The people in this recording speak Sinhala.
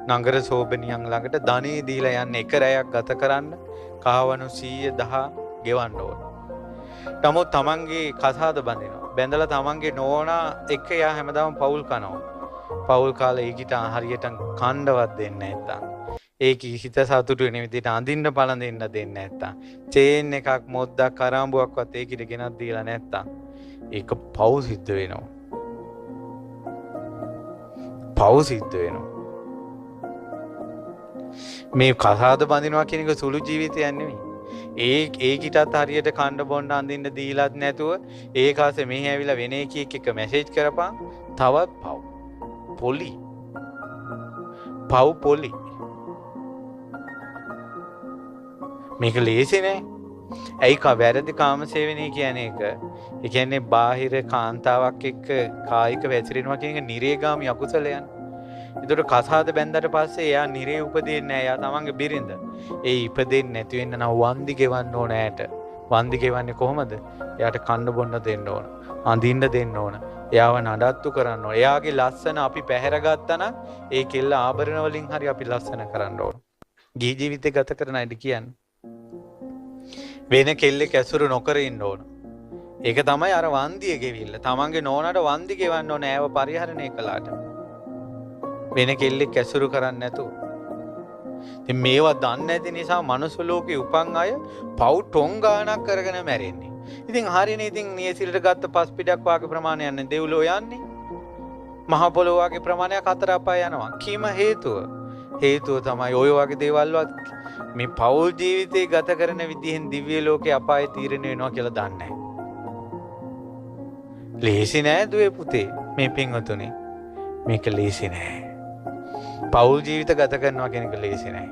නගර සෝබනියන් ළඟට ධනෙ දීලා යන්න එක රැයක් ගත කරන්න කහවණු 110 ගෙවන්න ඕන. නමුත් තමන්ගේ කසාද බඳිනවා. බැඳලා තමන්ගේ නෝනා එක්ක යා හැමදාම පවුල් කනවා. පවුල් කාලේ ඊකිට හරියට කණ්ඩවත් දෙන්නේ නැත්තම්. ඒක හිත සතුටු වෙන විදිහට අඳින්න පළඳින්න දෙන්නේ නැත්තම්. චේන් එකක් මොද්දක් කරාඹුවක්වත් ඒකිට ගෙනත් දීලා නැත්තම්. ඒක පව් සිද්ධ වෙනවා. පව් සිද්ධ වෙනවා. මේ කසාද බඳිනවා කියන එක සුළු ජීවිතයක් නෙමෙයි. ඒකිටත් හරියට කණ්ඩ බොණ්ඩ අඳින්න දීලත් නැතුව ඒකාසේ මෙහි ඇවිල්ලා වෙන එකෙක් එක මැසේජ් කරපන් තවත් පව්. පොලි. පව් පොලි. මේක ලේසි නෑ. ඇයි වැරදි කාමසේවනය කියන එක? ඒ කියන්නේ බාහිර කාන්තාවක් එක්ක කායික වැසිරෙනවා කියන එක නිරේගාමී අකුසලයන්. ඒතර කසාද බැන්දට පස්සේ එයා නිරේ උපදින්නේ නෑ. එයා තමන්ගේ බිරිඳ. ඒ ඉපදෙන්නේ නැති වෙන්න නම් වන්දි ගෙවන්න ඕන ඇයට. වන්දි ගෙවන්නේ කොහොමද? එයාට කන්න බොන්න දෙන්න ඕන. අඳින්න දෙන්න ඕන. එයාව නඩත්තු කරන්න ඕන. එයාගේ ලස්සන අපි පැහැරගත්තා නම් ඒ කෙල්ල ආභරණ වලින් හරි අපි ලස්සන කරන්න ඕන. ගිහි ජීවිතේ ගත කරන අයද කියන්නේ. වෙන කෙල්ලෙක් ඇසුරු නොකර ඉන්න ඕන. ඒක තමයි අර වන්දිය ගෙවිල්ල. තමන්ගේ නෝනාට වන්දි ගෙවන්න ඕන ඇව පරිහරණය කළාට. වෙන කෙල්ලෙක් ඇසුරු කරන්නේ නැතුව. ඉතින් මේවා දන්නේ නැති නිසා මනුස්ස ලෝකේ උපන් අය පව් ටොං ගානක් කරගෙන මැරෙන්නේ. ඉතින් හරියනේ. ඉතින් නියසිලට ගත්ත පස් පිටක් වාගේ ප්‍රමාණයක් නේ දෙව්ලෝ යන්නේ. මහ පොළොව වාගේ ප්‍රමාණයක් අතර අපාය යනවා. කීම හේතුව? හේතුව තමයි ඔය වගේ දේවල්වත් මේ පෞල් ජීවිතේ ගත කරන විදිහෙන් දිව්‍ය ලෝකේ අපාය තීරණය වෙනවා කියලා දන්නේ නැහැ. ලේසි නෑ දුවේ පුතේ මේ පින්වතුනි. මේක ලේසි නෑ. පෞල් ජීවිත ගත කරනවා කියන එක ලේසි නෑ.